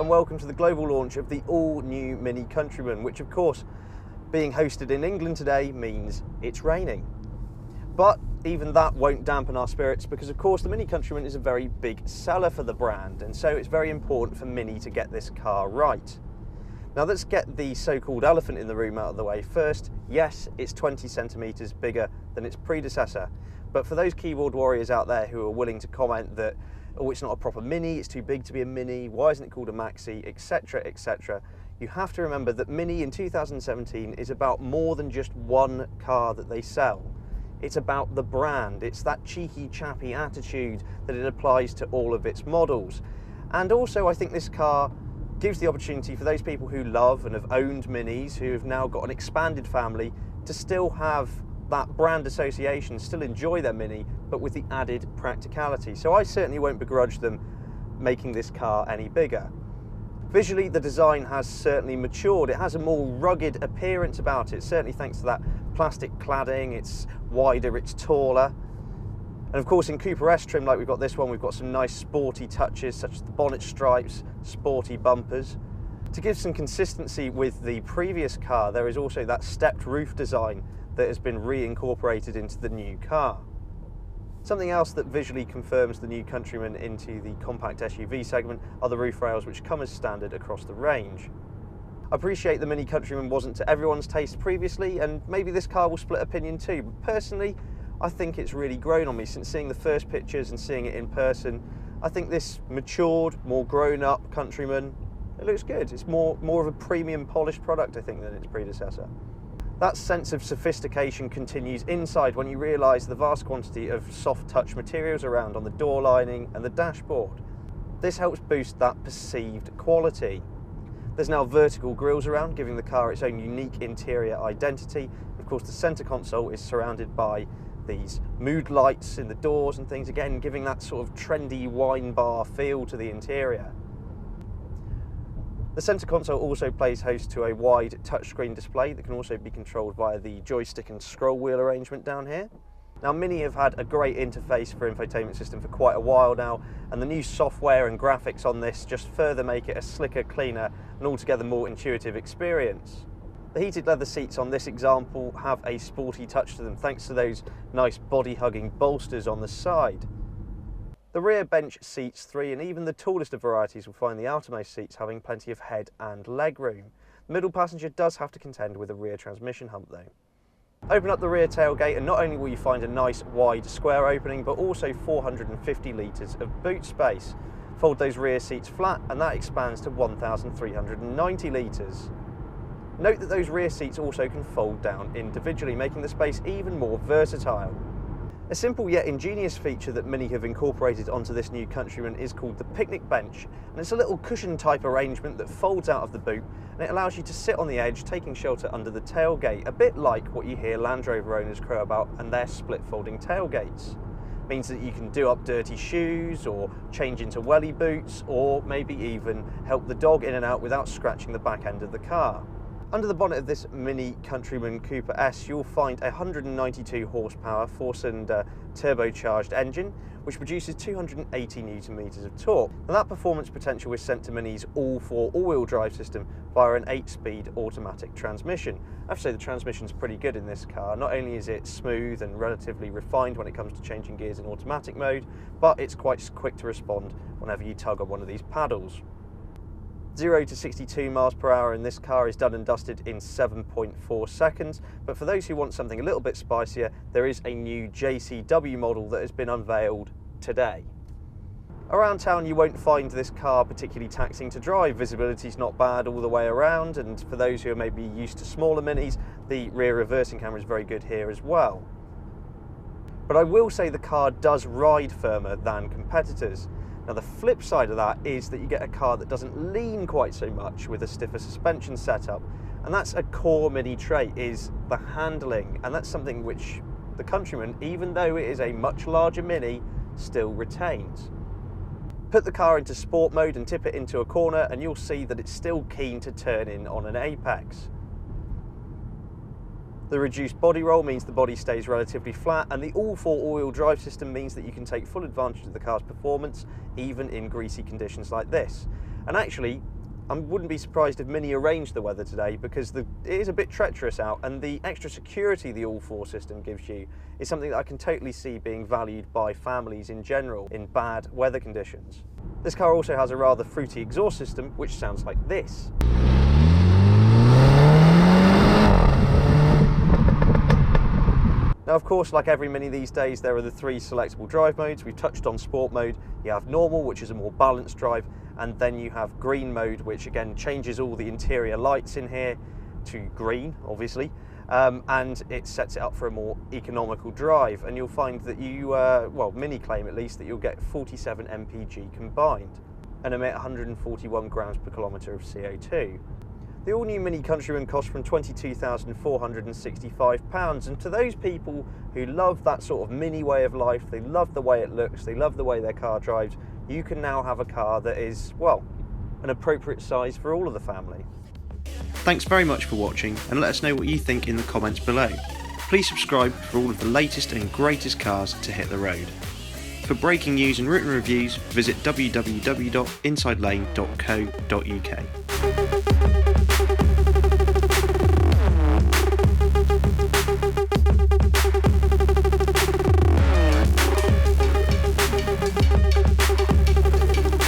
and welcome to the global launch of the all-new Mini Countryman, which of course, being hosted in England today means it's raining. But even that won't dampen our spirits because of course the Mini Countryman is a very big seller for the brand, and so it's very important for Mini to get this car right. Now let's get the so-called elephant in the room out of the way first. Yes, it's 20 centimetres bigger than its predecessor, but for those keyboard warriors out there who are willing to comment that, oh, it's not a proper Mini, it's too big to be a Mini, why isn't it called a Maxi, etc, etc, you have to remember that Mini in 2017 is about more than just one car that they sell. It's about the brand, it's that cheeky chappy attitude that it applies to all of its models. And also I think this car gives the opportunity for those people who love and have owned Minis, who have now got an expanded family, to still have that brand association, still enjoy their Mini, but with the added practicality. So I certainly won't begrudge them making this car any bigger. Visually, the design has certainly matured. It has a more rugged appearance about it, certainly thanks to that plastic cladding. It's wider, it's taller. And of course in Cooper S trim, like we've got this one, we've got some nice sporty touches such as the bonnet stripes, sporty bumpers. To give some consistency with the previous car, there is also that stepped roof design that has been reincorporated into the new car. Something else that visually confirms the new Countryman into the compact SUV segment are the roof rails, which come as standard across the range. I appreciate the Mini Countryman wasn't to everyone's taste previously, and maybe this car will split opinion too, but personally I think it's really grown on me since seeing the first pictures and seeing it in person. I think this matured, more grown-up Countryman, it looks good. It's more of a premium polished product, I think, than its predecessor. That sense of sophistication continues inside when you realise the vast quantity of soft touch materials around on the door lining and the dashboard. This helps boost that perceived quality. There's now vertical grilles around, giving the car its own unique interior identity. Of course, the centre console is surrounded by these mood lights in the doors and things, again giving that sort of trendy wine bar feel to the interior. The centre console also plays host to a wide touchscreen display that can also be controlled via the joystick and scroll wheel arrangement down here. Now Mini have had a great interface for infotainment system for quite a while now, and the new software and graphics on this just further make it a slicker, cleaner and altogether more intuitive experience. The heated leather seats on this example have a sporty touch to them thanks to those nice body-hugging bolsters on the side. The rear bench seats 3, and even the tallest of varieties will find the outermost seats having plenty of head and leg room. The middle passenger does have to contend with a rear transmission hump though. Open up the rear tailgate and not only will you find a nice wide square opening, but also 450 litres of boot space. Fold those rear seats flat and that expands to 1,390 litres. Note that those rear seats also can fold down individually, making the space even more versatile. A simple yet ingenious feature that Mini have incorporated onto this new Countryman is called the picnic bench, and it's a little cushion type arrangement that folds out of the boot, and it allows you to sit on the edge taking shelter under the tailgate, a bit like what you hear Land Rover owners crow about and their split folding tailgates. It means that you can do up dirty shoes or change into welly boots, or maybe even help the dog in and out without scratching the back end of the car. Under the bonnet of this Mini Countryman Cooper S, you'll find a 192 horsepower 4-cylinder turbocharged engine, which produces 280 Nm of torque. And that performance potential is sent to Mini's ALL4 all-wheel drive system via an 8-speed automatic transmission. I have to say the transmission's pretty good in this car. Not only is it smooth and relatively refined when it comes to changing gears in automatic mode, but it's quite quick to respond whenever you tug on one of these paddles. 0 to 62 miles per hour in this car is done and dusted in 7.4 seconds, but for those who want something a little bit spicier, there is a new JCW model that has been unveiled today. Around town you won't find this car particularly taxing to drive. Visibility's not bad all the way around, and for those who are maybe used to smaller Minis, the rear reversing camera is very good here as well. But I will say the car does ride firmer than competitors. Now the flip side of that is that you get a car that doesn't lean quite so much with a stiffer suspension setup, and that's a core Mini trait, is the handling, and that's something which the Countryman, even though it is a much larger Mini, still retains. Put the car into sport mode and tip it into a corner and you'll see that it's still keen to turn in on an apex. The reduced body roll means the body stays relatively flat, and the ALL4 all-wheel drive system means that you can take full advantage of the car's performance even in greasy conditions like this. And actually, I wouldn't be surprised if Mini arranged the weather today, because it is a bit treacherous out, and the extra security the ALL4 system gives you is something that I can totally see being valued by families in general in bad weather conditions. This car also has a rather fruity exhaust system, which sounds like this. Now, of course, like every Mini these days, there are the 3 selectable drive modes. We've touched on sport mode. You have normal, which is a more balanced drive, and then you have green mode, which again changes all the interior lights in here to green, obviously, and it sets it up for a more economical drive. And you'll find that you, well, Mini claim at least, that you'll get 47 mpg combined and emit 141 grams per kilometre of CO2. The all-new Mini Countryman costs from £22,465, and to those people who love that sort of Mini way of life, they love the way it looks, they love the way their car drives, you can now have a car that is, well, an appropriate size for all of the family. Thanks very much for watching, and let us know what you think in the comments below. Please subscribe for all of the latest and greatest cars to hit the road. For breaking news and written reviews, visit www.insidelane.co.uk.